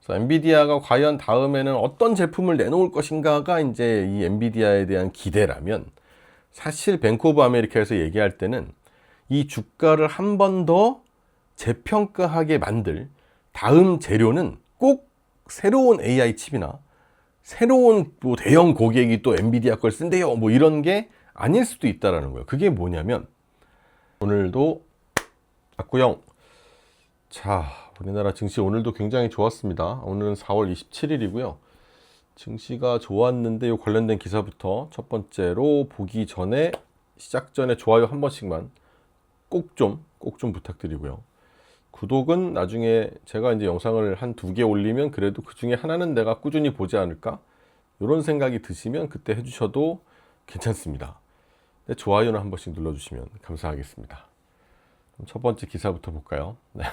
그래서 엔비디아가 과연 다음에는 어떤 제품을 내놓을 것인가가 이제 이 엔비디아에 대한 기대라면, 사실 뱅크 오브 아메리카에서 얘기할 때는 이 주가를 한 번 더 재평가하게 만들 다음 재료는 꼭 새로운 AI 칩이나 새로운 뭐 대형 고객이 또 엔비디아 걸 쓴대요, 뭐 이런 게 아닐 수도 있다라는 거예요. 그게 뭐냐면, 오늘도 박구영. 자, 우리나라 증시 오늘도 굉장히 좋았습니다. 오늘은 4월 27일이고요. 증시가 좋았는데 요 관련된 기사부터 첫 번째로 보기 전에, 시작 전에 좋아요 한 번씩만 꼭 좀 부탁드리고요. 구독은 나중에 제가 이제 영상을 한 2개 올리면 그래도 그 중에 하나는 내가 꾸준히 보지 않을까? 이런 생각이 드시면 그때 해주셔도 괜찮습니다. 네, 좋아요는 한 번씩 눌러주시면 감사하겠습니다. 그럼 첫 번째 기사부터 볼까요? 네.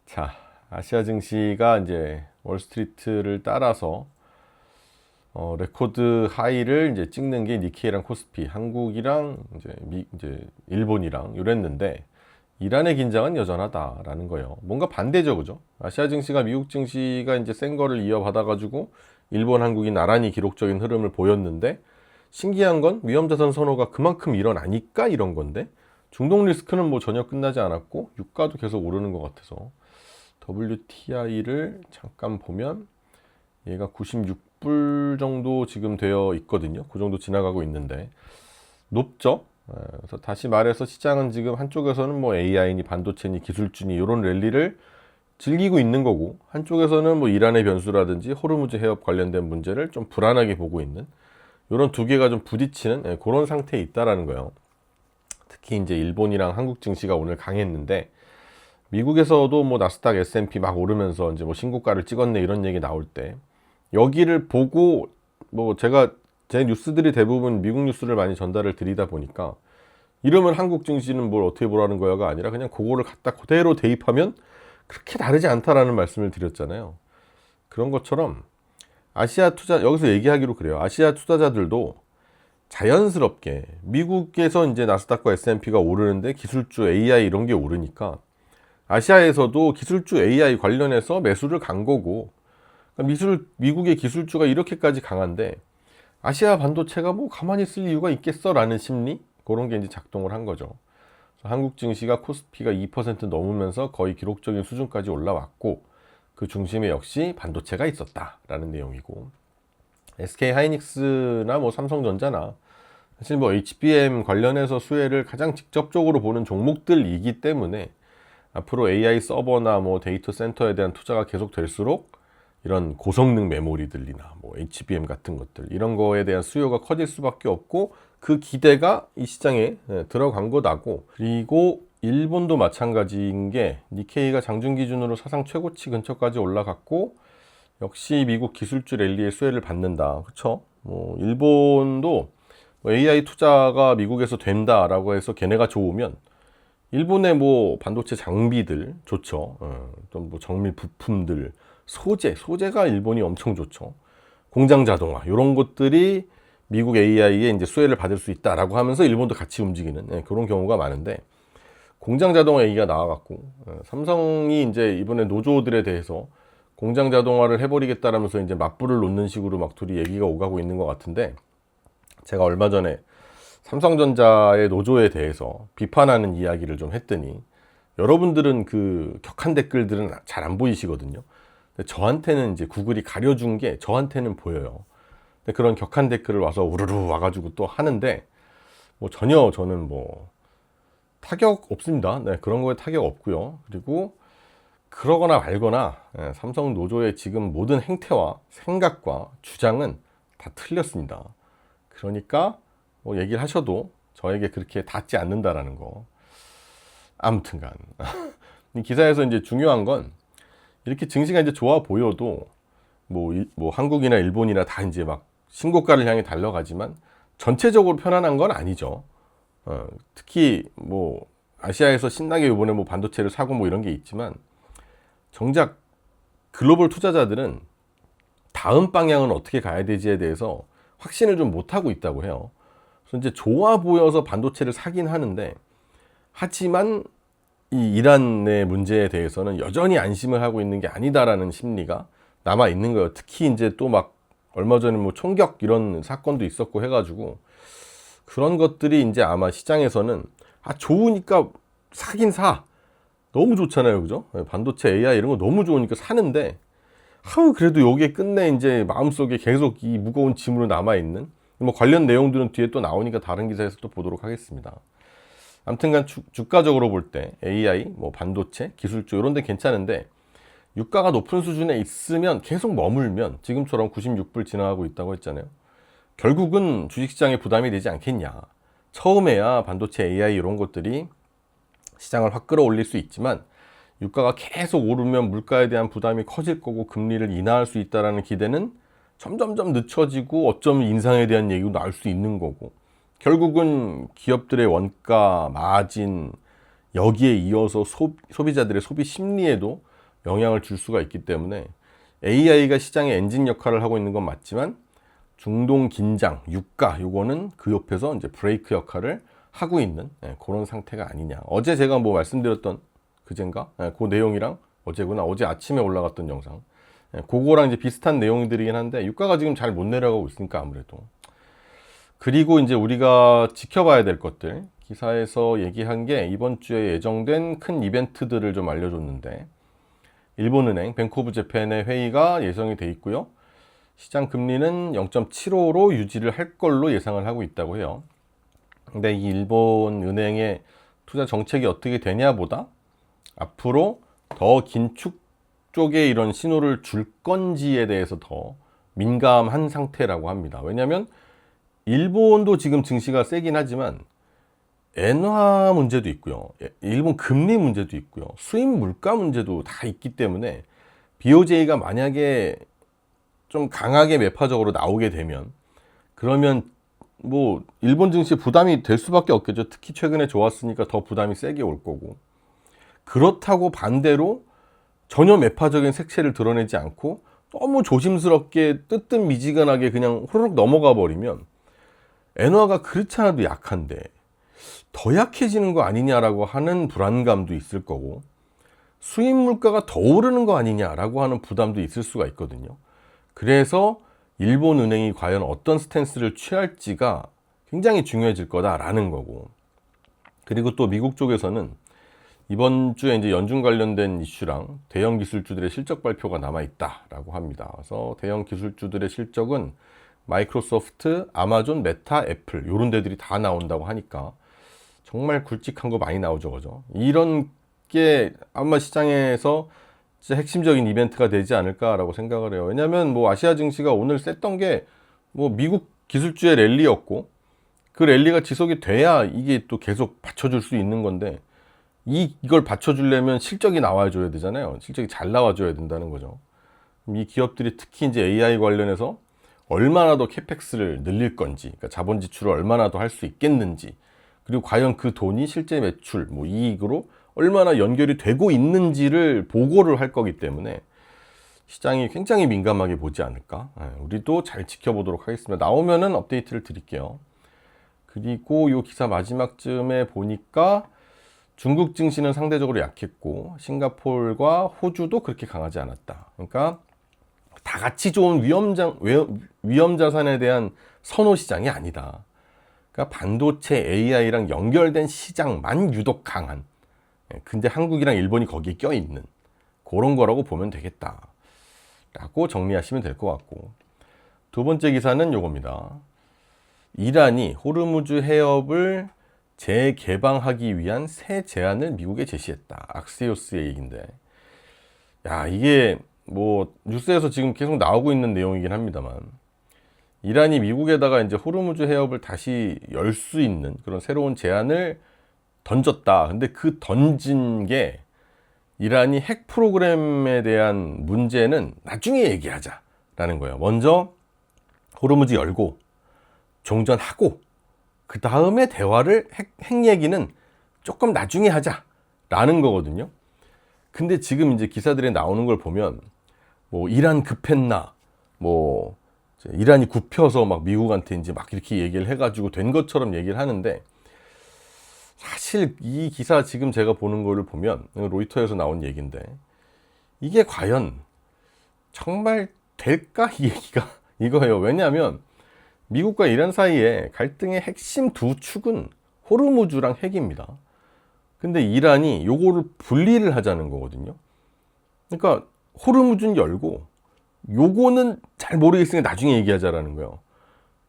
자, 아시아 증시가 이제 월스트리트를 따라서 레코드 하이를 이제 찍는 게 니케이랑 코스피, 한국이랑 이제 일본이랑 이랬는데, 이란의 긴장은 여전하다라는 거예요. 뭔가 반대죠, 그죠? 아시아 증시가 미국 증시가 이제 센 거를 이어받아가지고 일본, 한국이 나란히 기록적인 흐름을 보였는데, 신기한 건 위험자산 선호가 그만큼 일어나니까 이런 건데, 중동 리스크는 뭐 전혀 끝나지 않았고 유가도 계속 오르는 것 같아서, WTI를 잠깐 보면 얘가 96불 정도 지금 되어 있거든요. 그 정도 지나가고 있는데 높죠. 그래서 다시 말해서 시장은 지금 한쪽에서는 뭐 AI니 반도체니 기술주니 이런 랠리를 즐기고 있는 거고, 한쪽에서는 뭐 이란의 변수라든지 호르무즈 해협 관련된 문제를 좀 불안하게 보고 있는, 이런 두 개가 좀 부딪히는 그런 상태에 있다라는 거예요. 특히 이제 일본이랑 한국 증시가 오늘 강했는데, 미국에서도 뭐 나스닥 S&P 막 오르면서 이제 뭐 신고가를 찍었네 이런 얘기 나올 때, 여기를 보고 뭐 제가 제 뉴스들이 대부분 미국 뉴스를 많이 전달을 드리다 보니까, 이러면 한국 증시는 뭘 어떻게 보라는 거야가 아니라 그냥 그거를 갖다 그대로 대입하면 그렇게 다르지 않다라는 말씀을 드렸잖아요. 그런 것처럼 아시아 투자, 여기서 얘기하기로 그래요. 아시아 투자자들도 자연스럽게 미국에서 이제 나스닥과 S&P가 오르는데 기술주 AI 이런 게 오르니까 아시아에서도 기술주 AI 관련해서 매수를 간 거고, 그러니까 미국의 기술주가 이렇게까지 강한데 아시아 반도체가 뭐 가만히 있을 이유가 있겠어 라는 심리, 그런 게 이제 작동을 한 거죠. 한국 증시가 코스피가 2% 넘으면서 거의 기록적인 수준까지 올라왔고, 그 중심에 역시 반도체가 있었다라는 내용이고, SK 하이닉스나 뭐 삼성전자나 사실 뭐 HBM 관련해서 수혜를 가장 직접적으로 보는 종목들이기 때문에 앞으로 AI 서버나 뭐 데이터 센터에 대한 투자가 계속 될수록 이런 고성능 메모리들이나 뭐 HBM 같은 것들, 이런 거에 대한 수요가 커질 수밖에 없고, 그 기대가 이 시장에 들어간 거다고. 그리고 일본도 마찬가지인 게, 니케이가 장중 기준으로 사상 최고치 근처까지 올라갔고, 역시 미국 기술주 랠리의 수혜를 받는다. 그렇죠? 뭐 일본도 AI 투자가 미국에서 된다라고 해서 걔네가 좋으면 일본의 뭐 반도체 장비들 좋죠. 또 뭐 정밀 부품들, 소재가 일본이 엄청 좋죠. 공장 자동화 이런 것들이 미국 AI에 이제 수혜를 받을 수 있다라고 하면서 일본도 같이 움직이는 그런 경우가 많은데, 공장 자동화 얘기가 나와갖고 삼성이 이제 이번에 노조들에 대해서 공장 자동화를 해버리겠다라면서 이제 맞불을 놓는 식으로 막 둘이 얘기가 오가고 있는 것 같은데, 제가 얼마 전에 삼성전자의 노조에 대해서 비판하는 이야기를 좀 했더니, 여러분들은 그 격한 댓글들은 잘 안 보이시거든요. 근데 저한테는 이제 구글이 가려준 게 저한테는 보여요. 근데 그런 격한 댓글을 와서 우르르 와가지고 또 하는데, 뭐 전혀 저는 뭐 타격 없습니다. 네, 그런 거에 타격 없고요. 그리고 그러거나 말거나 삼성 노조의 지금 모든 행태와 생각과 주장은 다 틀렸습니다. 그러니까 뭐 얘기를 하셔도 저에게 그렇게 닿지 않는다라는 거. 아무튼간 이 기사에서 이제 중요한 건, 이렇게 증시가 이제 좋아 보여도 뭐 한국이나 일본이나 다 이제 막 신고가를 향해 달려가지만 전체적으로 편안한 건 아니죠. 특히 뭐 아시아에서 신나게 이번에 뭐 반도체를 사고 뭐 이런 게 있지만, 정작 글로벌 투자자들은 다음 방향은 어떻게 가야 되지에 대해서 확신을 좀 못하고 있다고 해요. 그래서 이제 좋아 보여서 반도체를 사긴 하는데, 하지만 이 이란의 문제에 대해서는 여전히 안심을 하고 있는 게 아니다라는 심리가 남아 있는 거예요. 특히 이제 또 막 얼마 전에 뭐 총격 이런 사건도 있었고 해가지고 그런 것들이 이제 아마 시장에서는 좋으니까 사긴 사. 너무 좋잖아요, 그죠? 반도체 AI 이런 거 너무 좋으니까 사는데 그래도 요게 끝내 이제 마음속에 계속 이 무거운 짐으로 남아 있는 뭐 관련 내용들은 뒤에 또 나오니까 다른 기사에서 또 보도록 하겠습니다. 아무튼간 주가적으로 볼 때 AI, 뭐 반도체, 기술주 이런 데 괜찮은데 유가가 높은 수준에 있으면 계속 머물면 지금처럼 96불 지나가고 있다고 했잖아요. 결국은 주식시장에 부담이 되지 않겠냐. 처음에야 반도체 AI 이런 것들이 시장을 확 끌어올릴 수 있지만 유가가 계속 오르면 물가에 대한 부담이 커질 거고 금리를 인하할 수 있다는 기대는 점점점 늦춰지고 어쩌면 인상에 대한 얘기도 나올 수 있는 거고 결국은 기업들의 원가, 마진 여기에 이어서 소비자들의 소비 심리에도 영향을 줄 수가 있기 때문에 AI가 시장의 엔진 역할을 하고 있는 건 맞지만 중동 긴장, 유가 요거는 그 옆에서 이제 브레이크 역할을 하고 있는 그런 상태가 아니냐. 어제 제가 뭐 말씀드렸던 그젠가 그 내용이랑 어제 아침에 올라갔던 영상 그거랑 이제 비슷한 내용들이긴 한데 유가가 지금 잘 못 내려가고 있으니까 아무래도 그리고 이제 우리가 지켜봐야 될 것들 기사에서 얘기한 게 이번 주에 예정된 큰 이벤트들을 좀 알려줬는데 일본은행 뱅크 오브 재팬의 회의가 예정이 돼 있고요. 시장 금리는 0.75로 유지를 할 걸로 예상을 하고 있다고 해요. 근데 이 일본 은행의 투자 정책이 어떻게 되냐보다 앞으로 더 긴축 쪽에 이런 신호를 줄 건지에 대해서 더 민감한 상태라고 합니다. 왜냐하면 일본도 지금 증시가 세긴 하지만 엔화 문제도 있고요. 일본 금리 문제도 있고요. 수입 물가 문제도 다 있기 때문에 BOJ가 만약에 좀 강하게 매파적으로 나오게 되면 그러면 뭐 일본 증시 부담이 될 수밖에 없겠죠. 특히 최근에 좋았으니까 더 부담이 세게 올 거고 그렇다고 반대로 전혀 매파적인 색채를 드러내지 않고 너무 조심스럽게 뜨뜻미지근하게 그냥 호로록 넘어가 버리면 엔화가 그렇지 않아도 약한데 더 약해지는 거 아니냐라고 하는 불안감도 있을 거고 수입 물가가 더 오르는 거 아니냐라고 하는 부담도 있을 수가 있거든요. 그래서 일본 은행이 과연 어떤 스탠스를 취할지가 굉장히 중요해질 거다라는 거고 그리고 또 미국 쪽에서는 이번 주에 이제 연준 관련된 이슈랑 대형 기술주들의 실적 발표가 남아 있다라고 합니다. 그래서 대형 기술주들의 실적은 마이크로소프트, 아마존, 메타, 애플 이런 데들이 다 나온다고 하니까 정말 굵직한 거 많이 나오죠, 그죠? 이런 게 아마 시장에서 진짜 핵심적인 이벤트가 되지 않을까라고 생각을 해요. 왜냐하면 뭐 아시아 증시가 오늘 셌던 게 뭐 미국 기술주의 랠리였고 그 랠리가 지속이 돼야 이게 또 계속 받쳐줄 수 있는 건데 이걸 받쳐주려면 실적이 나와줘야 되잖아요. 실적이 잘 나와줘야 된다는 거죠. 이 기업들이 특히 이제 AI 관련해서 얼마나 더 캐펙스를 늘릴 건지, 그러니까 자본 지출을 얼마나 더 할 수 있겠는지, 그리고 과연 그 돈이 실제 매출, 뭐 이익으로 얼마나 연결이 되고 있는지를 보고를 할 거기 때문에 시장이 굉장히 민감하게 보지 않을까. 우리도 잘 지켜보도록 하겠습니다. 나오면은 업데이트를 드릴게요. 그리고 이 기사 마지막쯤에 보니까 중국 증시는 상대적으로 약했고 싱가포르와 호주도 그렇게 강하지 않았다. 그러니까 다 같이 좋은 위험 자산에 대한 선호 시장이 아니다. 그러니까 반도체 AI랑 연결된 시장만 유독 강한. 근데 한국이랑 일본이 거기에 껴있는 그런 거라고 보면 되겠다. 라고 정리하시면 될 것 같고 두 번째 기사는 요겁니다. 이란이 호르무즈 해협을 재개방하기 위한 새 제안을 미국에 제시했다. 악시오스의 얘기인데 야 이게 뭐 뉴스에서 지금 계속 나오고 있는 내용이긴 합니다만 이란이 미국에다가 이제 호르무즈 해협을 다시 열 수 있는 그런 새로운 제안을 던졌다. 근데 그 던진 게 이란이 핵 프로그램에 대한 문제는 나중에 얘기하자라는 거예요. 먼저 호르무즈 열고 종전하고 그 다음에 대화를 핵 얘기는 조금 나중에 하자라는 거거든요. 근데 지금 이제 기사들에 나오는 걸 보면 뭐 이란 급했나 뭐 이란이 굽혀서 막 미국한테 이제 막 이렇게 얘기를 해가지고 된 것처럼 얘기를 하는데 사실 이 기사 지금 제가 보는 거를 보면 로이터에서 나온 얘기인데 이게 과연 정말 될까 이 얘기가 이거예요. 왜냐하면 미국과 이란 사이에 갈등의 핵심 두 축은 호르무즈랑 핵입니다. 근데 이란이 요거를 분리를 하자는 거거든요. 그러니까 호르무즈는 열고 요거는 잘 모르겠으니까 나중에 얘기하자라는 거예요.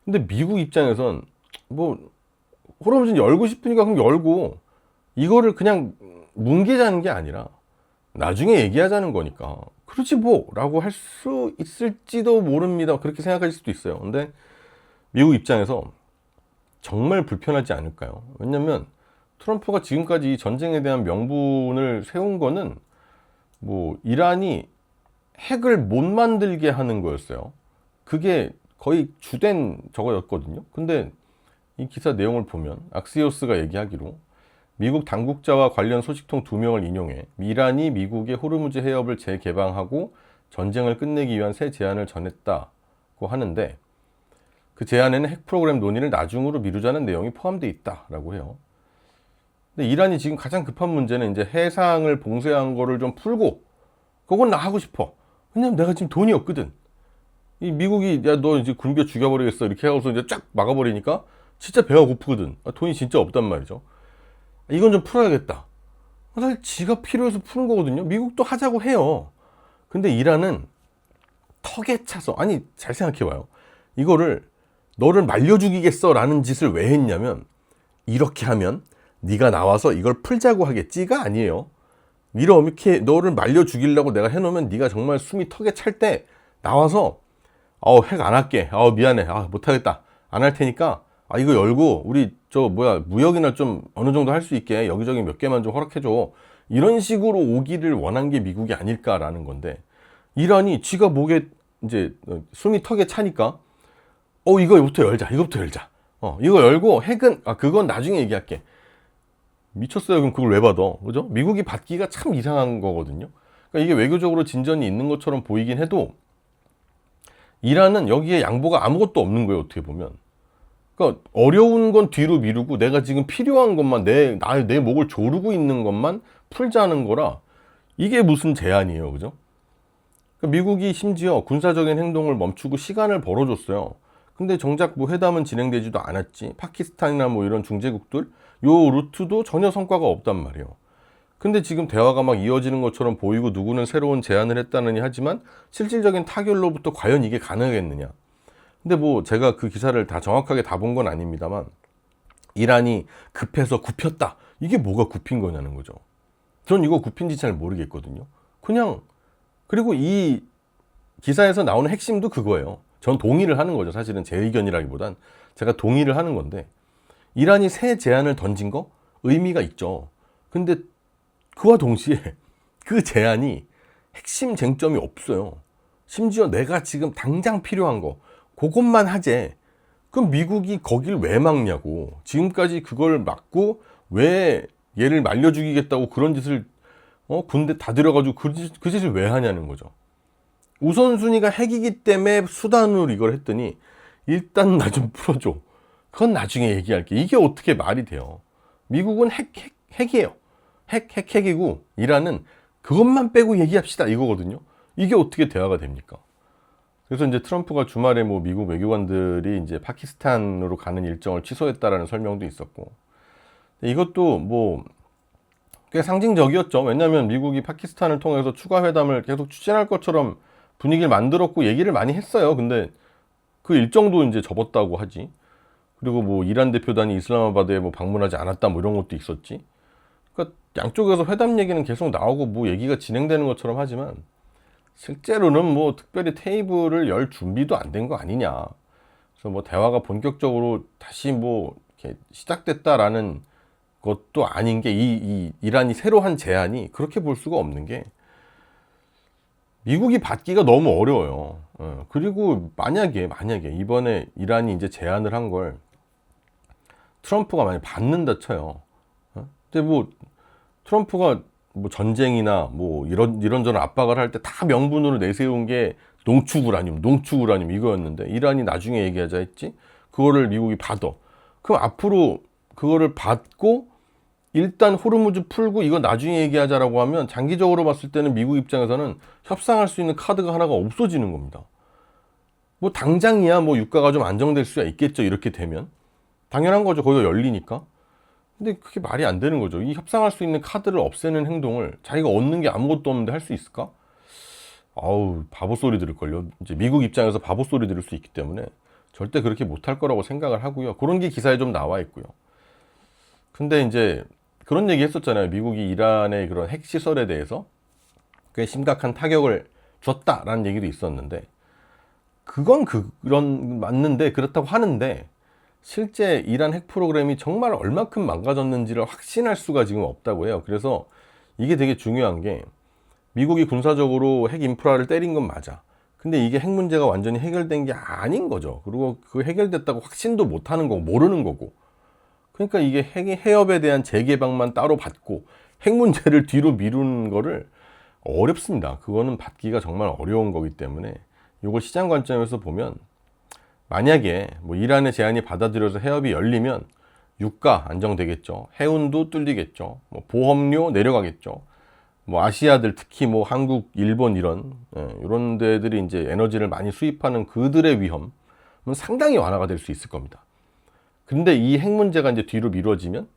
근데 미국 입장에선 뭐 호르무즈는 열고 싶으니까 그럼 열고 이거를 그냥 뭉개자는 게 아니라 나중에 얘기하자는 거니까 그렇지 뭐 라고 할 수 있을지도 모릅니다. 그렇게 생각하실 수도 있어요. 근데 미국 입장에서 정말 불편하지 않을까요? 왜냐면 트럼프가 지금까지 전쟁에 대한 명분을 세운 거는 뭐 이란이 핵을 못 만들게 하는 거였어요. 그게 거의 주된 저거였거든요. 근데 이 기사 내용을 보면 악시오스가 얘기하기로 미국 당국자와 관련 소식통 2명을 인용해 이란이 미국의 호르무즈 해협을 재개방하고 전쟁을 끝내기 위한 새 제안을 전했다고 하는데 그 제안에는 핵 프로그램 논의를 나중으로 미루자는 내용이 포함되어 있다라고 해요. 근데 이란이 지금 가장 급한 문제는 이제 해상을 봉쇄한 거를 좀 풀고 그건 나 하고 싶어. 왜냐면 내가 지금 돈이 없거든. 이 미국이 야 너 이제 굶겨 죽여버리겠어 이렇게 하고서 이제 쫙 막아버리니까 진짜 배가 고프거든. 돈이 진짜 없단 말이죠. 이건 좀 풀어야겠다. 사실 지가 필요해서 푸는 거거든요. 미국도 하자고 해요. 근데 이란은 턱에 차서 아니 잘 생각해봐요. 이거를 너를 말려 죽이겠어 라는 짓을 왜 했냐면 이렇게 하면 네가 나와서 이걸 풀자고 하겠지가 아니에요. 이렇게 너를 말려 죽이려고 내가 해놓으면 네가 정말 숨이 턱에 찰 때 나와서 핵 안 할게. 미안해. 못하겠다. 안 할 테니까 이거 열고 우리 무역이나 좀 어느 정도 할 수 있게 여기저기 몇 개만 좀 허락해줘. 이런 식으로 오기를 원한 게 미국이 아닐까라는 건데 이란이 지가 목에 이제 숨이 턱에 차니까 이거부터 열자. 이거 열고 핵은 그건 나중에 얘기할게. 미쳤어요. 그럼 그걸 왜 받아? 그죠? 미국이 받기가 참 이상한 거거든요. 그러니까 이게 외교적으로 진전이 있는 것처럼 보이긴 해도 이란은 여기에 양보가 아무것도 없는 거예요. 어떻게 보면. 그러니까 어려운 건 뒤로 미루고 내가 지금 필요한 것만 내 목을 조르고 있는 것만 풀자는 거라 이게 무슨 제안이에요. 그죠? 그러니까 미국이 심지어 군사적인 행동을 멈추고 시간을 벌어줬어요. 근데 정작 뭐 회담은 진행되지도 않았지. 파키스탄이나 뭐 이런 중재국들 요 루트도 전혀 성과가 없단 말이에요. 근데 지금 대화가 막 이어지는 것처럼 보이고 누구는 새로운 제안을 했다느니 하지만 실질적인 타결로부터 과연 이게 가능하겠느냐. 근데 뭐 제가 그 기사를 다 정확하게 다 본 건 아닙니다만 이란이 급해서 굽혔다. 이게 뭐가 굽힌 거냐는 거죠. 전 이거 굽힌지 잘 모르겠거든요. 그리고 이 기사에서 나오는 핵심도 그거예요. 전 동의를 하는 거죠. 사실은 제 의견이라기보단 제가 동의를 하는 건데 이란이 새 제안을 던진 거 의미가 있죠. 근데 그와 동시에 그 제안이 핵심 쟁점이 없어요. 심지어 내가 지금 당장 필요한 거 그것만 하재. 그럼 미국이 거길 왜 막냐고. 지금까지 그걸 막고 왜 얘를 말려 죽이겠다고 그런 짓을 군대 다 들여가지고 그 짓을 왜 하냐는 거죠. 우선순위가 핵이기 때문에 수단으로 이걸 했더니 일단 나 좀 풀어줘. 그건 나중에 얘기할게. 이게 어떻게 말이 돼요. 미국은 핵이에요. 핵이고 이란은 그것만 빼고 얘기합시다 이거거든요. 이게 어떻게 대화가 됩니까? 그래서 이제 트럼프가 주말에 뭐 미국 외교관들이 이제 파키스탄으로 가는 일정을 취소했다라는 설명도 있었고 이것도 뭐 꽤 상징적이었죠. 왜냐하면 미국이 파키스탄을 통해서 추가 회담을 계속 추진할 것처럼 분위기를 만들었고 얘기를 많이 했어요. 근데 그 일정도 이제 접었다고 하지. 그리고 뭐 이란 대표단이 이슬라마바드에 뭐 방문하지 않았다 뭐 이런 것도 있었지. 그러니까 양쪽에서 회담 얘기는 계속 나오고 뭐 얘기가 진행되는 것처럼 하지만 실제로는 뭐 특별히 테이블을 열 준비도 안 된 거 아니냐. 그래서 뭐 대화가 본격적으로 다시 뭐 이렇게 시작됐다라는 것도 아닌 게 이 이란이 새로 한 제안이 그렇게 볼 수가 없는 게 미국이 받기가 너무 어려워요. 그리고 만약에 이번에 이란이 이제 제안을 한 걸 트럼프가 만약 받는다 쳐요. 근데 뭐 트럼프가 뭐 전쟁이나 뭐 이런저런 압박을 할 때 다 명분으로 내세운 게 농축우라늄 이거였는데 이란이 나중에 얘기하자 했지. 그거를 미국이 받아. 그럼 앞으로 그거를 받고 일단 호르무즈 풀고 이거 나중에 얘기하자라고 하면 장기적으로 봤을 때는 미국 입장에서는 협상할 수 있는 카드가 하나가 없어지는 겁니다. 뭐 당장이야 뭐 유가가 좀 안정될 수가 있겠죠. 이렇게 되면 당연한 거죠. 거기가 열리니까. 근데 그게 말이 안 되는 거죠. 이 협상할 수 있는 카드를 없애는 행동을 자기가 얻는 게 아무것도 없는데 할 수 있을까? 아우, 바보 소리 들을걸요. 이제 미국 입장에서 바보 소리 들을 수 있기 때문에 절대 그렇게 못할 거라고 생각을 하고요. 그런 게 기사에 좀 나와 있고요. 근데 이제 그런 얘기 했었잖아요. 미국이 이란의 그런 핵시설에 대해서 꽤 심각한 타격을 줬다라는 얘기도 있었는데, 그건 그런 맞는데, 그렇다고 하는데 실제 이란 핵 프로그램이 정말 얼마큼 망가졌는지를 확신할 수가 지금 없다고 해요. 그래서 이게 되게 중요한 게, 미국이 군사적으로 핵 인프라를 때린 건 맞아. 근데 이게 핵 문제가 완전히 해결된 게 아닌 거죠. 그리고 그 해결됐다고 확신도 못 하는 거고, 모르는 거고. 그러니까 이게 해협에 대한 재개방만 따로 받고 핵 문제를 뒤로 미루는 거를 어렵습니다. 그거는 받기가 정말 어려운 거기 때문에 이걸 시장 관점에서 보면, 만약에 뭐 이란의 제안이 받아들여서 해협이 열리면 유가 안정되겠죠. 해운도 뚫리겠죠. 뭐 보험료 내려가겠죠. 뭐 아시아들, 특히 뭐 한국, 일본 이런 데들이 이제 에너지를 많이 수입하는 그들의 위험은 상당히 완화가 될 수 있을 겁니다. 근데 이 핵 문제가 이제 뒤로 미뤄지면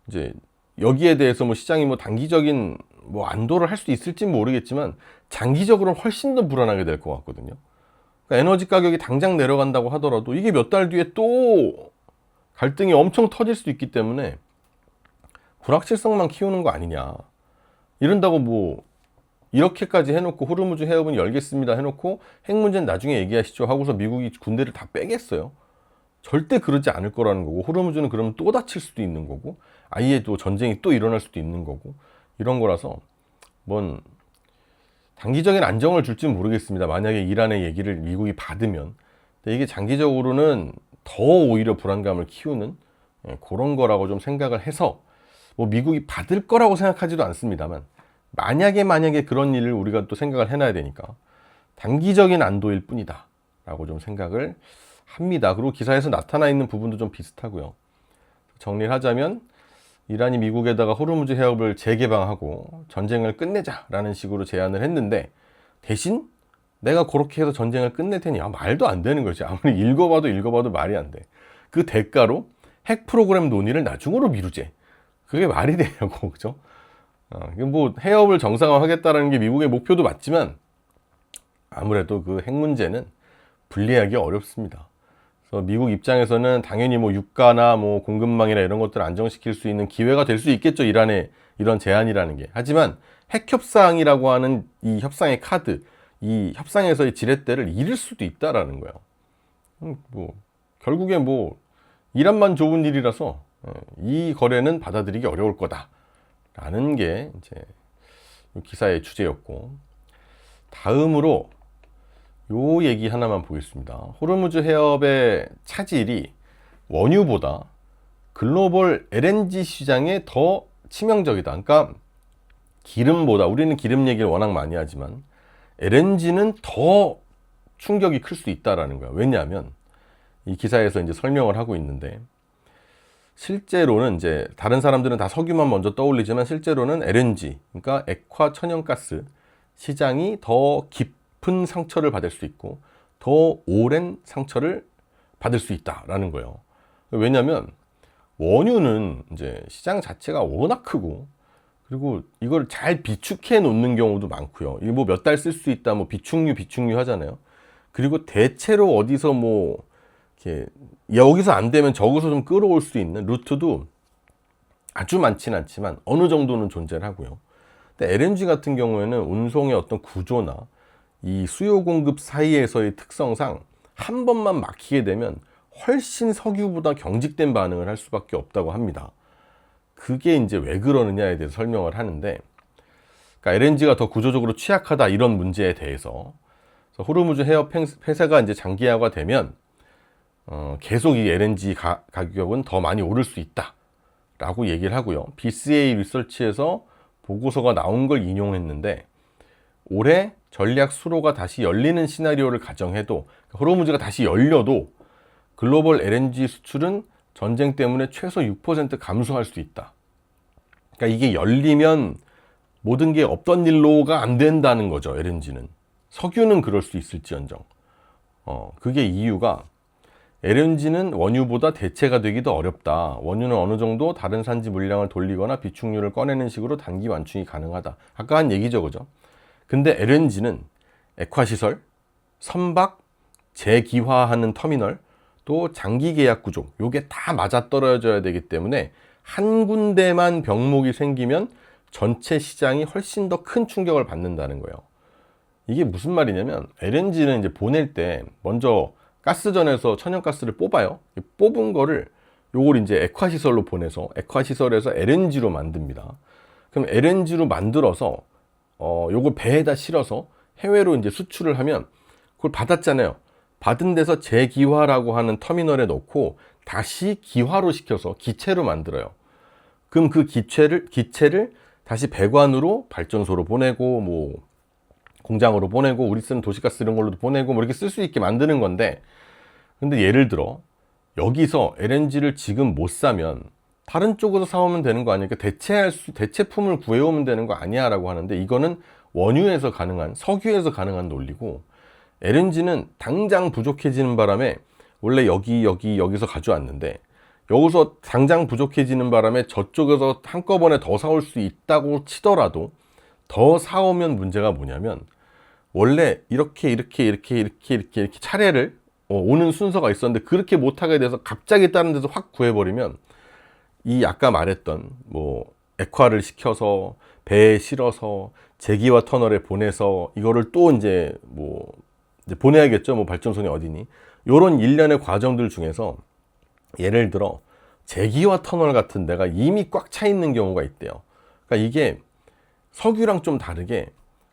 이제 여기에 대해서 뭐 시장이 뭐 단기적인 뭐 안도를 할 수 있을지 모르겠지만 장기적으로는 훨씬 더 불안하게 될 것 같거든요. 그러니까 에너지 가격이 당장 내려간다고 하더라도 이게 몇 달 뒤에 또 갈등이 엄청 터질 수 있기 때문에 불확실성만 키우는 거 아니냐. 이런다고 뭐 이렇게까지 해놓고 호르무즈 해협은 열겠습니다 해놓고 핵 문제는 나중에 얘기하시죠 하고서 미국이 군대를 다 빼겠어요? 절대 그러지 않을 거라는 거고, 호르무즈는 그러면 또 다칠 수도 있는 거고, 아예 또 전쟁이 또 일어날 수도 있는 거고, 이런 거라서 뭔 단기적인 안정을 줄지는 모르겠습니다. 만약에 이란의 얘기를 미국이 받으면. 근데 이게 장기적으로는 더 오히려 불안감을 키우는 그런 거라고 좀 생각을 해서, 뭐 미국이 받을 거라고 생각하지도 않습니다만, 만약에 그런 일을 우리가 또 생각을 해놔야 되니까 단기적인 안도일 뿐이다 라고 좀 생각을 합니다. 그리고 기사에서 나타나 있는 부분도 좀 비슷하고요. 정리를 하자면, 이란이 미국에다가 호르무즈 해협을 재개방하고 전쟁을 끝내자라는 식으로 제안을 했는데, 대신 내가 그렇게 해서 전쟁을 끝낼 테니, 말도 안 되는 거지. 아무리 읽어봐도 말이 안 돼. 그 대가로 핵 프로그램 논의를 나중으로 미루재. 그게 말이 되냐고, 그죠? 뭐 해협을 정상화하겠다라는 게 미국의 목표도 맞지만 아무래도 그 핵 문제는 분리하기 어렵습니다. 그래서 미국 입장에서는 당연히 뭐 유가나 뭐 공급망이나 이런 것들을 안정시킬 수 있는 기회가 될 수 있겠죠. 이란의 이런 제안이라는 게. 하지만 핵협상이라고 하는 이 협상의 카드, 이 협상에서의 지렛대를 잃을 수도 있다라는 거예요. 뭐 결국에 뭐 이란만 좋은 일이라서 이 거래는 받아들이기 어려울 거다라는 게 이제 기사의 주제였고, 다음으로 요 얘기 하나만 보겠습니다. 호르무즈 해협의 차질이 원유보다 글로벌 LNG 시장에 더 치명적이다. 그러니까 기름보다, 우리는 기름 얘기를 워낙 많이 하지만 LNG는 더 충격이 클 수 있다라는 거야. 왜냐하면 이 기사에서 이제 설명을 하고 있는데, 실제로는 이제 다른 사람들은 다 석유만 먼저 떠올리지만 실제로는 LNG, 그러니까 액화 천연가스 시장이 더 깊은 상처를 받을 수 있고 더 오랜 상처를 받을 수 있다라는 거예요. 왜냐하면 원유는 이제 시장 자체가 워낙 크고, 그리고 이걸 잘 비축해 놓는 경우도 많고요. 이거 뭐 몇 달 쓸 수 있다, 뭐 비축류 하잖아요. 그리고 대체로 어디서 뭐 이렇게 여기서 안 되면 저기서 좀 끌어올 수 있는 루트도 아주 많지는 않지만 어느 정도는 존재를 하고요. 근데 LNG 같은 경우에는 운송의 어떤 구조나 이 수요 공급 사이에서의 특성상 한 번만 막히게 되면 훨씬 석유보다 경직된 반응을 할 수밖에 없다고 합니다. 그게 이제 왜 그러느냐에 대해서 설명을 하는데, 그러니까 LNG가 더 구조적으로 취약하다 이런 문제에 대해서, 호르무즈 해협 폐쇄가 이제 장기화가 되면 계속 이 LNG 가격은 더 많이 오를 수 있다라고 얘기를 하고요. BCA 리서치에서 보고서가 나온 걸 인용했는데, 올해 전략 수로가 다시 열리는 시나리오를 가정해도, 호르무즈가 다시 열려도 글로벌 LNG 수출은 전쟁 때문에 최소 6% 감소할 수 있다. 그러니까 이게 열리면 모든 게 없던 일로가 안 된다는 거죠. LNG는. 석유는 그럴 수 있을지언정. 그게 이유가 LNG는 원유보다 대체가 되기도 어렵다. 원유는 어느 정도 다른 산지 물량을 돌리거나 비축유를 꺼내는 식으로 단기 완충이 가능하다. 아까 한 얘기죠, 그죠? 근데 LNG는 액화시설, 선박, 재기화하는 터미널, 또 장기 계약 구조, 요게 다 맞아떨어져야 되기 때문에 한 군데만 병목이 생기면 전체 시장이 훨씬 더 큰 충격을 받는다는 거예요. 이게 무슨 말이냐면 LNG는 이제 보낼 때 먼저 가스전에서 천연가스를 뽑아요. 뽑은 거를 요걸 이제 액화시설로 보내서 액화시설에서 LNG로 만듭니다. 그럼 LNG로 만들어서 요걸 배에다 실어서 해외로 이제 수출을 하면 그걸 받았잖아요. 받은 데서 재기화라고 하는 터미널에 넣고 다시 기화로 시켜서 기체로 만들어요. 그럼 그 기체를 다시 배관으로 발전소로 보내고 뭐 공장으로 보내고 우리 쓰는 도시가스 이런 걸로도 보내고 뭐 이렇게 쓸 수 있게 만드는 건데, 근데 예를 들어 여기서 LNG를 지금 못 사면 다른 쪽에서 사오면 되는 거 아니니까 대체품을 구해오면 되는 거 아니야 라고 하는데, 이거는 원유에서 가능한, 석유에서 가능한 논리고, LNG는 당장 부족해지는 바람에 원래 여기서 가져왔는데 여기서 당장 부족해지는 바람에 저쪽에서 한꺼번에 더 사올 수 있다고 치더라도 더 사오면 문제가 뭐냐면, 원래 이렇게 차례를 오는 순서가 있었는데 그렇게 못하게 돼서 갑자기 다른 데서 확 구해버리면 이 아까 말했던 뭐 액화를 시켜서 배에 실어서 재기화 터널에 보내서 이거를 또 이제 뭐 이제 보내야겠죠. 뭐 발전소니 어디니. 요런 일련의 과정들 중에서 예를 들어 재기화 터널 같은 데가 이미 꽉 차 있는 경우가 있대요. 그러니까 이게 석유랑 좀 다르게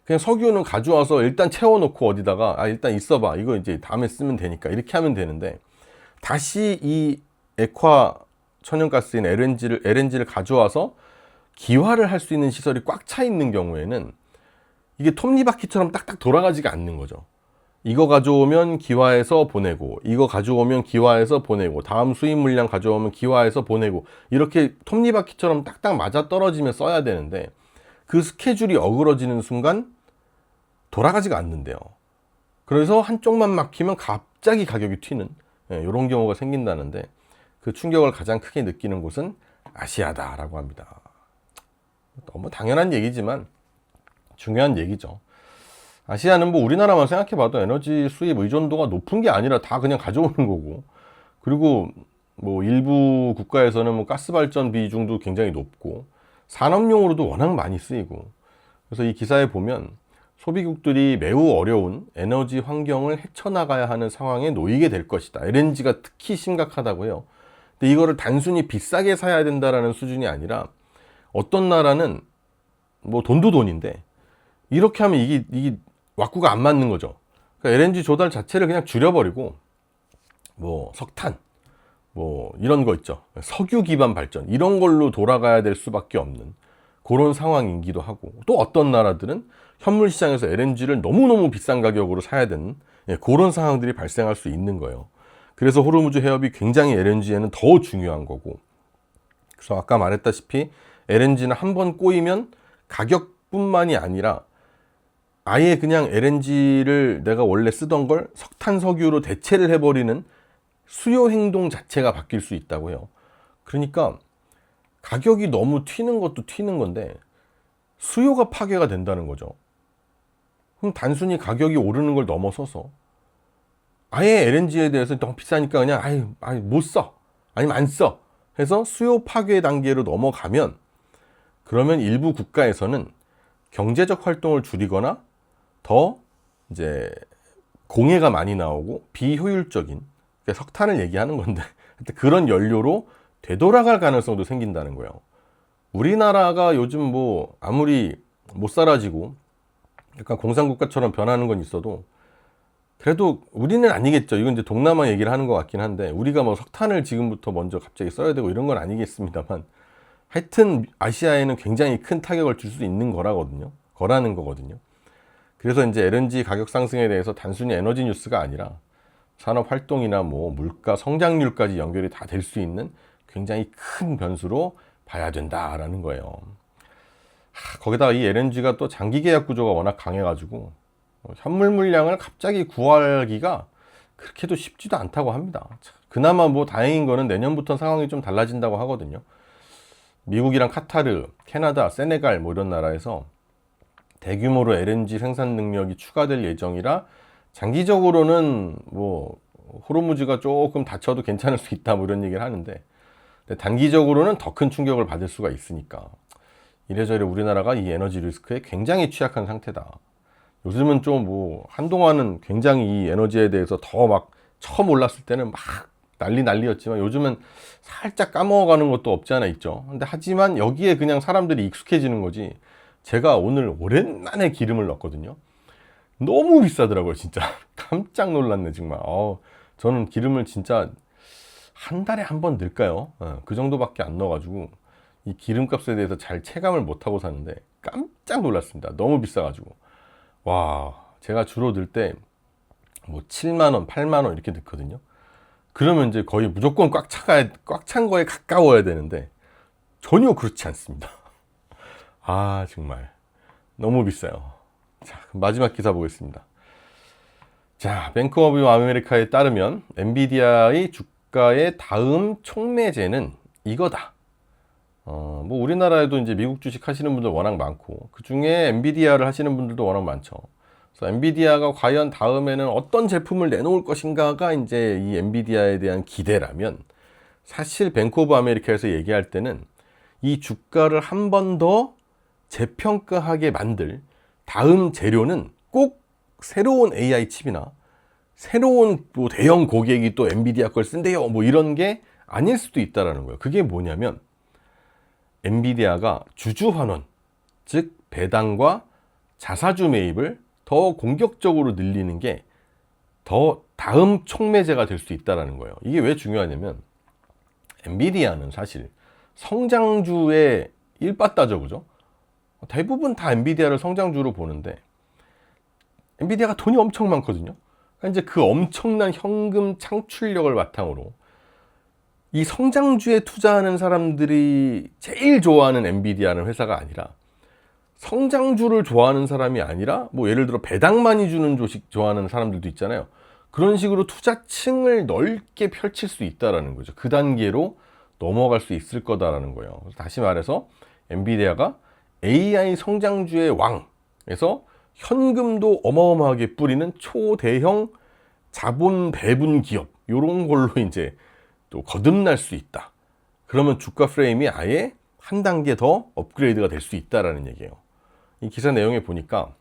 그냥 석유는 가져와서 일단 채워놓고 어디다가 일단 있어봐, 이거 이제 다음에 쓰면 되니까 이렇게 하면 되는데, 다시 이 액화 천연가스인 LNG를 가져와서 기화를 할 수 있는 시설이 꽉 차 있는 경우에는 이게 톱니바퀴처럼 딱딱 돌아가지가 않는 거죠. 이거 가져오면 기화해서 보내고, 이거 가져오면 기화해서 보내고, 다음 수입 물량 가져오면 기화해서 보내고, 이렇게 톱니바퀴처럼 딱딱 맞아떨어지면 써야 되는데 그 스케줄이 어그러지는 순간 돌아가지가 않는데요. 그래서 한쪽만 막히면 갑자기 가격이 튀는 이런 경우가 생긴다는데, 그 충격을 가장 크게 느끼는 곳은 아시아다라고 합니다. 너무 당연한 얘기지만 중요한 얘기죠. 아시아는 뭐 우리나라만 생각해봐도 에너지 수입 의존도가 높은 게 아니라 다 그냥 가져오는 거고, 그리고 뭐 일부 국가에서는 뭐 가스 발전 비중도 굉장히 높고 산업용으로도 워낙 많이 쓰이고, 그래서 이 기사에 보면 소비국들이 매우 어려운 에너지 환경을 헤쳐나가야 하는 상황에 놓이게 될 것이다. LNG가 특히 심각하다고 해요. 근데 이거를 단순히 비싸게 사야 된다라는 수준이 아니라, 어떤 나라는 뭐 돈도 돈인데 이렇게 하면 이게 왁구가 안 맞는 거죠. 그러니까 LNG 조달 자체를 그냥 줄여버리고 뭐 석탄 뭐 이런 거 있죠. 석유 기반 발전 이런 걸로 돌아가야 될 수밖에 없는 그런 상황이기도 하고, 또 어떤 나라들은 현물 시장에서 LNG를 너무너무 비싼 가격으로 사야 되는 그런 상황들이 발생할 수 있는 거예요. 그래서 호르무즈 해협이 굉장히 LNG에는 더 중요한 거고, 그래서 아까 말했다시피 LNG는 한번 꼬이면 가격뿐만이 아니라 아예 그냥 LNG를 내가 원래 쓰던 걸 석탄, 석유로 대체를 해버리는 수요 행동 자체가 바뀔 수 있다고 해요. 그러니까 가격이 너무 튀는 것도 튀는 건데 수요가 파괴가 된다는 거죠. 그럼 단순히 가격이 오르는 걸 넘어서서 아예 LNG에 대해서 너무 비싸니까 그냥 못 써, 아니면 안 써 해서 수요 파괴 단계로 넘어가면, 그러면 일부 국가에서는 경제적 활동을 줄이거나 더 이제 공해가 많이 나오고 비효율적인, 그러니까 석탄을 얘기하는 건데 그런 연료로 되돌아갈 가능성도 생긴다는 거예요. 우리나라가 요즘 뭐 아무리 못 살아지고 약간 공산국가처럼 변하는 건 있어도 그래도 우리는 아니겠죠. 이건 이제 동남아 얘기를 하는 것 같긴 한데, 우리가 뭐 석탄을 지금부터 먼저 갑자기 써야 되고 이런 건 아니겠습니다만, 하여튼 아시아에는 굉장히 큰 타격을 줄 수 있는 거라는 거거든요. 그래서 이제 LNG 가격 상승에 대해서 단순히 에너지 뉴스가 아니라 산업 활동이나 뭐 물가 성장률까지 연결이 다 될 수 있는 굉장히 큰 변수로 봐야 된다라는 거예요. 거기다가 이 LNG가 또 장기 계약 구조가 워낙 강해가지고 현물 물량을 갑자기 구하기가 그렇게도 쉽지도 않다고 합니다. 그나마 뭐 다행인 거는 내년부터 상황이 좀 달라진다고 하거든요. 미국이랑 카타르, 캐나다, 세네갈 뭐 이런 나라에서 대규모로 LNG 생산 능력이 추가될 예정이라 장기적으로는 뭐 호르무즈가 조금 닫혀도 괜찮을 수 있다 뭐 이런 얘기를 하는데, 단기적으로는 더 큰 충격을 받을 수가 있으니까 이래저래 우리나라가 이 에너지 리스크에 굉장히 취약한 상태다. 요즘은 좀 뭐 한동안은 굉장히 이 에너지에 대해서 더 막 처음 올랐을 때는 막 난리였지만 요즘은 살짝 까먹어가는 것도 없지 않아 있죠. 근데 하지만 여기에 그냥 사람들이 익숙해지는 거지. 제가 오늘 오랜만에 기름을 넣었거든요. 너무 비싸더라고요, 진짜. 깜짝 놀랐네, 정말. 저는 기름을 진짜 한 달에 한 번 넣을까요? 그 정도밖에 안 넣어가지고 이 기름값에 대해서 잘 체감을 못하고 사는데 깜짝 놀랐습니다. 너무 비싸가지고. 와, 제가 주로 넣을 때 뭐 7만원, 8만원 이렇게 넣거든요. 그러면 이제 거의 무조건 꽉 찬 거에 가까워야 되는데 전혀 그렇지 않습니다. 정말 너무 비싸요. 자, 마지막 기사 보겠습니다. 자, 뱅크 오브 아메리카에 따르면 엔비디아의 주가의 다음 촉매제는 이거다. 뭐 우리나라에도 이제 미국 주식 하시는 분들 워낙 많고 그 중에 엔비디아를 하시는 분들도 워낙 많죠. 그래서 엔비디아가 과연 다음에는 어떤 제품을 내놓을 것인가가 이제 이 엔비디아에 대한 기대라면, 사실 뱅크 오브 아메리카에서 얘기할 때는 이 주가를 한 번 더 재평가하게 만들 다음 재료는 꼭 새로운 AI 칩이나 새로운 뭐 대형 고객이 또 엔비디아 걸 쓴대요 뭐 이런 게 아닐 수도 있다라는 거예요. 그게 뭐냐면 엔비디아가 주주 환원, 즉 배당과 자사주 매입을 더 공격적으로 늘리는 게 더 다음 촉매제가 될 수 있다는 거예요. 이게 왜 중요하냐면 엔비디아는 사실 성장주의 일빠따죠, 그죠? 대부분 다 엔비디아를 성장주로 보는데 엔비디아가 돈이 엄청 많거든요. 그러니까 이제 그 엄청난 현금 창출력을 바탕으로 이 성장주에 투자하는 사람들이 제일 좋아하는 엔비디아는 회사가 아니라, 성장주를 좋아하는 사람이 아니라 뭐 예를 들어 배당 많이 주는 주식 좋아하는 사람들도 있잖아요. 그런 식으로 투자층을 넓게 펼칠 수 있다라는 거죠. 그 단계로 넘어갈 수 있을 거다라는 거예요. 다시 말해서 엔비디아가 AI 성장주의 왕에서 현금도 어마어마하게 뿌리는 초대형 자본 배분 기업, 이런 걸로 이제 또 거듭날 수 있다. 그러면 주가 프레임이 아예 한 단계 더 업그레이드가 될 수 있다라는 얘기예요. 이 기사 내용에 보니까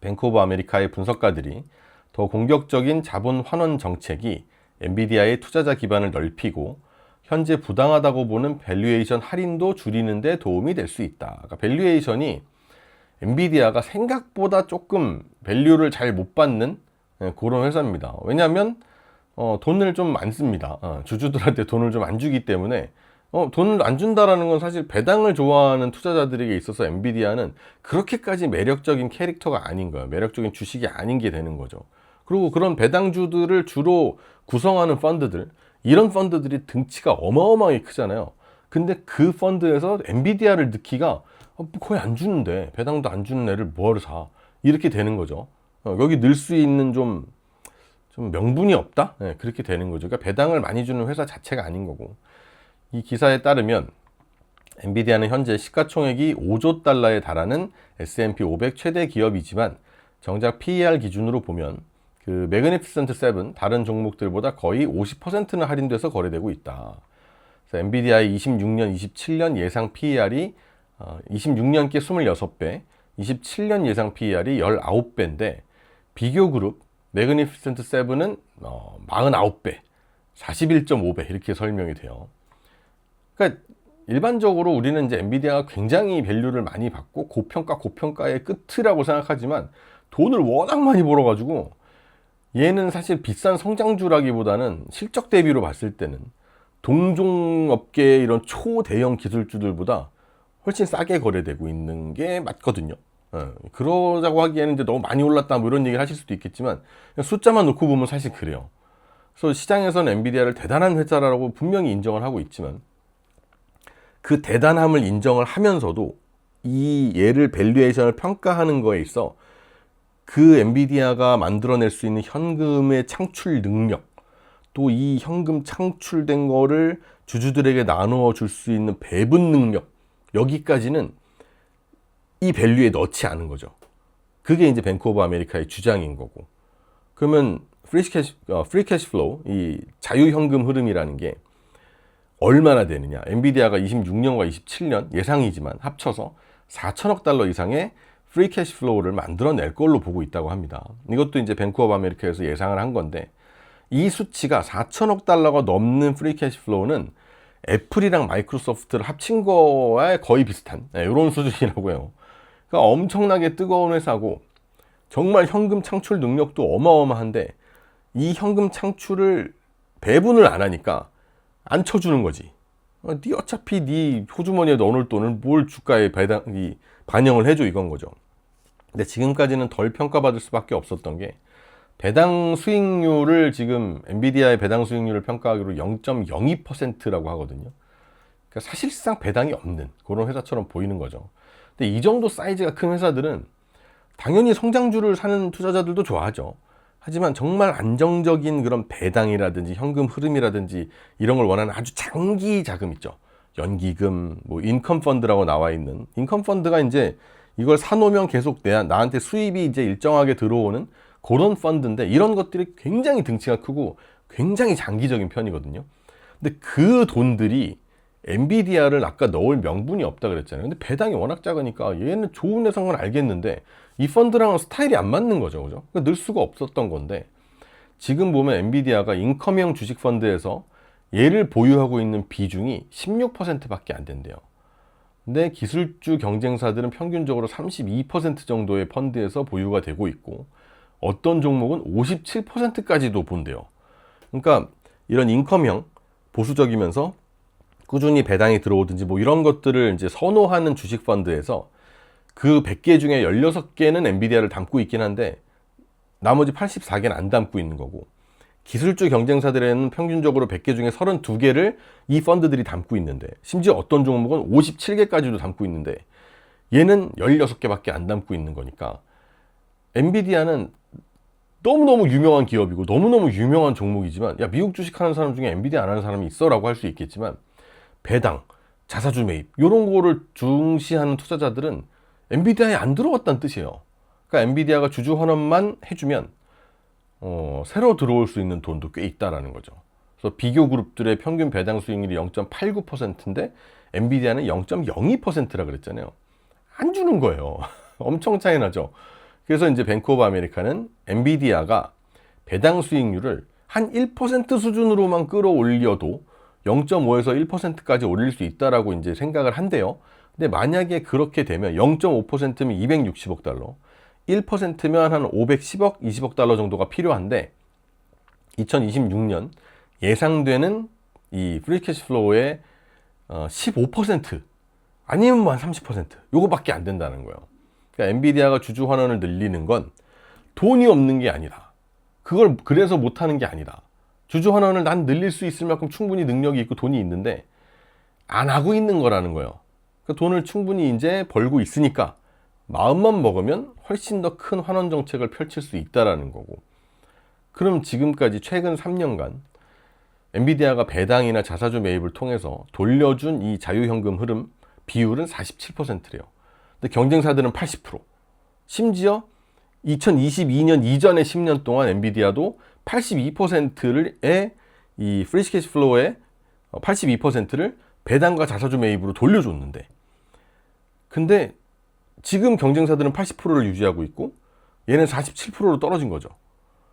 뱅크 오브 아메리카의 분석가들이 더 공격적인 자본 환원 정책이 엔비디아의 투자자 기반을 넓히고 현재 부당하다고 보는 밸류에이션 할인도 줄이는 데 도움이 될 수 있다. 그러니까 밸류에이션이 엔비디아가 생각보다 조금 밸류를 잘 못 받는 그런 회사입니다. 왜냐하면 돈을 좀 안 씁니다. 주주들한테 돈을 좀 안 주기 때문에 돈을 안 준다라는 건 사실 배당을 좋아하는 투자자들에게 있어서 엔비디아는 그렇게까지 매력적인 캐릭터가 아닌 거예요. 매력적인 주식이 아닌 게 되는 거죠. 그리고 그런 배당주들을 주로 구성하는 펀드들, 이런 펀드들이 등치가 어마어마하게 크잖아요. 근데 그 펀드에서 엔비디아를 넣기가 거의 안 주는데, 배당도 안 주는 애를 뭐하러 사, 이렇게 되는 거죠. 여기 넣을 수 있는 좀 명분이 없다? 네, 그렇게 되는 거죠. 그러니까 배당을 많이 주는 회사 자체가 아닌 거고. 이 기사에 따르면 엔비디아는 현재 시가총액이 5조 달러에 달하는 S&P 500 최대 기업이지만 정작 PER 기준으로 보면 그 매그니피센트 7 다른 종목들보다 거의 50%는 할인돼서 거래되고 있다. 그래서 엔비디아의 26년, 27년 예상 PER이 26년께 26배, 27년 예상 PER이 19배인데 비교 그룹 매그니피센트 7은 49배, 41.5배 이렇게 설명이 돼요. 그러니까 일반적으로 우리는 이제 엔비디아가 굉장히 밸류를 많이 받고 고평가의 끝이라고 생각하지만 돈을 워낙 많이 벌어가지고 얘는 사실 비싼 성장주라기보다는 실적 대비로 봤을 때는 동종업계의 이런 초대형 기술주들보다 훨씬 싸게 거래되고 있는 게 맞거든요. 그러자고 하기에는 이제 너무 많이 올랐다 뭐 이런 얘기를 하실 수도 있겠지만 숫자만 놓고 보면 사실 그래요. 그래서 시장에서는 엔비디아를 대단한 회사라고 분명히 인정을 하고 있지만 그 대단함을 인정을 하면서도 이 얘를 밸류에이션을 평가하는 거에 있어 그 엔비디아가 만들어낼 수 있는 현금의 창출 능력, 또 이 현금 창출된 거를 주주들에게 나누어 줄 수 있는 배분 능력, 여기까지는 이 밸류에 넣지 않은 거죠. 그게 이제 뱅크 오브 아메리카의 주장인 거고. 그러면 프리 캐시 플로우, 이 자유 현금 흐름이라는 게 얼마나 되느냐. 엔비디아가 26년과 27년 예상이지만 합쳐서 4천억 달러 이상의 프리 캐시 플로우를 만들어낼 걸로 보고 있다고 합니다. 이것도 이제 뱅크 오브 아메리카에서 예상을 한 건데, 이 수치가 4천억 달러가 넘는 프리 캐시 플로우는 애플이랑 마이크로소프트를 합친 거와 거의 비슷한 이런 수준이라고 해요. 그러니까 엄청나게 뜨거운 회사고 정말 현금 창출 능력도 어마어마한데, 이 현금 창출을 배분을 안 하니까 안 쳐주는 거지. 네 어차피 네 호주머니에 넣어놓을 돈을 뭘 주가에 반영을 해줘, 이건 거죠. 근데 지금까지는 덜 평가받을 수밖에 없었던 게, 배당 수익률을 지금 엔비디아의 배당 수익률을 평가하기로 0.02%라고 하거든요. 그러니까 사실상 배당이 없는 그런 회사처럼 보이는 거죠. 근데 이 정도 사이즈가 큰 회사들은 당연히 성장주를 사는 투자자들도 좋아하죠. 하지만 정말 안정적인 그런 배당이라든지 현금 흐름이라든지 이런 걸 원하는 아주 장기 자금 있죠. 연기금, 뭐 인컴 펀드라고 나와 있는 인컴 펀드가 이제 이걸 사놓으면 계속 나한테 수입이 이제 일정하게 들어오는 그런 펀드인데, 이런 것들이 굉장히 등치가 크고 굉장히 장기적인 편이거든요. 근데 그 돈들이 엔비디아를 아까 넣을 명분이 없다 그랬잖아요. 근데 배당이 워낙 작으니까 얘는 좋은 회사인 건 알겠는데 이 펀드랑은 스타일이 안 맞는 거죠. 그죠? 그러니까 넣을 수가 없었던 건데, 지금 보면 엔비디아가 인컴형 주식 펀드에서 얘를 보유하고 있는 비중이 16%밖에 안 된대요. 근데 기술주 경쟁사들은 평균적으로 32% 정도의 펀드에서 보유가 되고 있고, 어떤 종목은 57%까지도 본대요. 그러니까 이런 인컴형, 보수적이면서 꾸준히 배당이 들어오든지 뭐 이런 것들을 이제 선호하는 주식 펀드에서 그 100개 중에 16개는 엔비디아를 담고 있긴 한데 나머지 84개는 안 담고 있는 거고, 기술주 경쟁사들에는 평균적으로 100개 중에 32개를 이 펀드들이 담고 있는데, 심지어 어떤 종목은 57개까지도 담고 있는데 얘는 16개밖에 안 담고 있는 거니까, 엔비디아는 너무너무 유명한 기업이고 너무너무 유명한 종목이지만, 야, 미국 주식하는 사람 중에 엔비디아 안 하는 사람이 있어 라고 할 수 있겠지만, 배당, 자사주 매입 이런 거를 중시하는 투자자들은 엔비디아에 안 들어왔다는 뜻이에요. 그러니까 엔비디아가 주주 환원만 해주면 새로 들어올 수 있는 돈도 꽤 있다라는 거죠. 그래서 비교 그룹들의 평균 배당 수익률이 0.89%인데 엔비디아는 0.02%라 그랬잖아요. 안 주는 거예요. 엄청 차이 나죠. 그래서 이제 뱅크 오브 아메리카는 엔비디아가 배당 수익률을 한 1% 수준으로만 끌어올려도 0.5에서 1%까지 올릴 수 있다라고 이제 생각을 한대요. 근데 만약에 그렇게 되면 0.5%면 260억 달러, 1%면 한 510억, 20억 달러 정도가 필요한데, 2026년 예상되는 이 프리 캐시 플로우의 15% 아니면 뭐 한 30% 요거밖에 안 된다는 거예요. 그러니까 엔비디아가 주주 환원을 늘리는 건 돈이 없는 게 아니라, 그걸 그래서 못하는 게 아니라, 주주 환원을 난 늘릴 수 있을 만큼 충분히 능력이 있고 돈이 있는데 안 하고 있는 거라는 거예요. 그러니까 돈을 충분히 이제 벌고 있으니까 마음만 먹으면 훨씬 더 큰 환원 정책을 펼칠 수 있다라는 거고. 그럼 지금까지 최근 3년간 엔비디아가 배당이나 자사주 매입을 통해서 돌려준 이 자유현금 흐름 비율은 47%래요. 근데 경쟁사들은 80%. 심지어 2022년 이전의 10년 동안 엔비디아도 82%의 이 프리 캐시 플로우의 82%를 배당과 자사주 매입으로 돌려줬는데, 근데 지금 경쟁사들은 80%를 유지하고 있고 얘는 47%로 떨어진 거죠.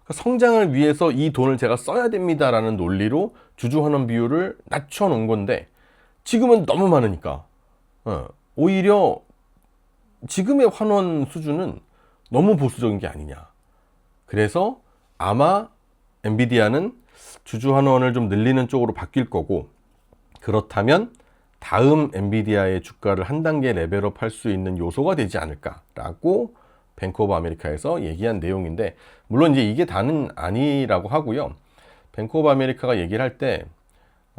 그러니까 성장을 위해서 이 돈을 제가 써야 됩니다라는 논리로 주주 환원 비율을 낮춰 놓은 건데, 지금은 너무 많으니까 오히려 지금의 환원 수준은 너무 보수적인 게 아니냐. 그래서 아마 엔비디아는 주주 환원을 좀 늘리는 쪽으로 바뀔 거고, 그렇다면 다음 엔비디아의 주가를 한 단계 레벨업 할 수 있는 요소가 되지 않을까라고 뱅크 오브 아메리카에서 얘기한 내용인데, 물론 이제 이게 다는 아니라고 하고요. 뱅크 오브 아메리카가 얘기를 할 때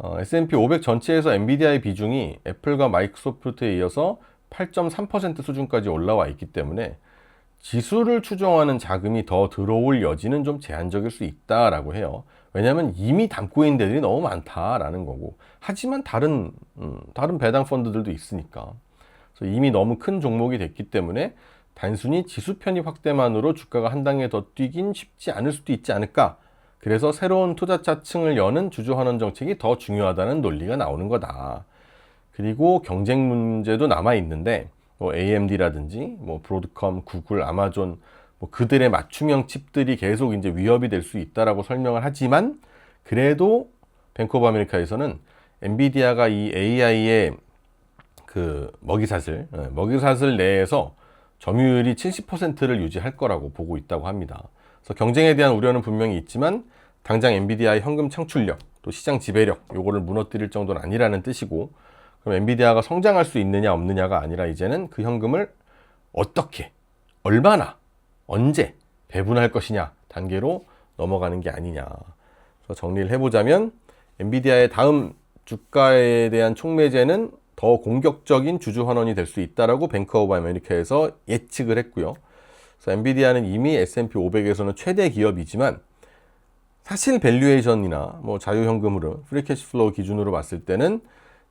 S&P 500 전체에서 엔비디아의 비중이 애플과 마이크로소프트에 이어서 8.3% 수준까지 올라와 있기 때문에 지수를 추종하는 자금이 더 들어올 여지는 좀 제한적일 수 있다라고 해요. 왜냐하면 이미 담고 있는 데들이 너무 많다라는 거고, 하지만 다른 배당 펀드들도 있으니까. 그래서 이미 너무 큰 종목이 됐기 때문에 단순히 지수 편입 확대만으로 주가가 한 단계 더 뛰긴 쉽지 않을 수도 있지 않을까. 그래서 새로운 투자자층을 여는 주주환원 정책이 더 중요하다는 논리가 나오는 거다. 그리고 경쟁 문제도 남아 있는데, 뭐 AMD라든지 뭐 브로드컴, 구글, 아마존 뭐 그들의 맞춤형 칩들이 계속 이제 위협이 될 수 있다라고 설명을 하지만, 그래도 뱅크 오브 아메리카에서는 엔비디아가 이 AI의 그 먹이사슬 내에서 점유율이 70%를 유지할 거라고 보고 있다고 합니다. 그래서 경쟁에 대한 우려는 분명히 있지만 당장 엔비디아의 현금 창출력, 또 시장 지배력 요거를 무너뜨릴 정도는 아니라는 뜻이고, 그럼 엔비디아가 성장할 수 있느냐 없느냐가 아니라 이제는 그 현금을 어떻게, 얼마나, 언제 배분할 것이냐 단계로 넘어가는 게 아니냐. 그래서 정리를 해보자면 엔비디아의 다음 주가에 대한 촉매제는 더 공격적인 주주 환원이 될 수 있다라고 뱅크 오브 아메리카에서 예측을 했고요. 그래서 엔비디아는 이미 S&P 500에서는 최대 기업이지만 사실 밸류에이션이나 뭐 자유현금 흐름, 프리캐시플로우 기준으로 봤을 때는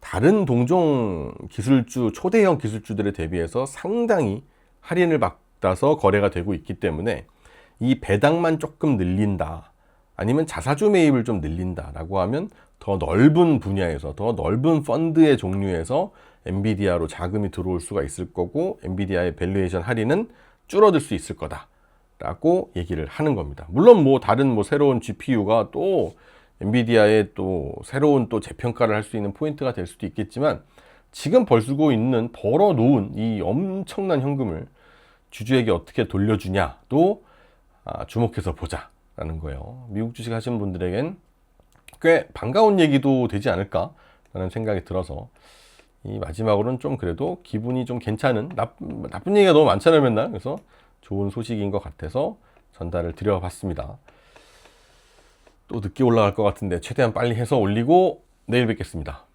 다른 동종 기술주, 초대형 기술주들에 대비해서 상당히 할인을 받아서 거래가 되고 있기 때문에 이 배당만 조금 늘린다, 아니면 자사주 매입을 좀 늘린다라고 하면 더 넓은 분야에서, 더 넓은 펀드의 종류에서 엔비디아로 자금이 들어올 수가 있을 거고, 엔비디아의 밸류에이션 할인은 줄어들 수 있을 거다라고 얘기를 하는 겁니다. 물론 뭐 다른 뭐 새로운 GPU가 또 엔비디아의 또 새로운 또 재평가를 할 수 있는 포인트가 될 수도 있겠지만, 지금 벌어놓은 이 엄청난 현금을 주주에게 어떻게 돌려주냐도 주목해서 보자라는 거예요. 미국 주식 하시는 분들에겐 꽤 반가운 얘기도 되지 않을까라는 생각이 들어서, 이 마지막으로는 좀 그래도 기분이 좀 괜찮은, 나쁜 얘기가 너무 많잖아요 맨날. 그래서 좋은 소식인 것 같아서 전달을 드려봤습니다. 또 늦게 올라갈 것 같은데 최대한 빨리 해서 올리고 내일 뵙겠습니다.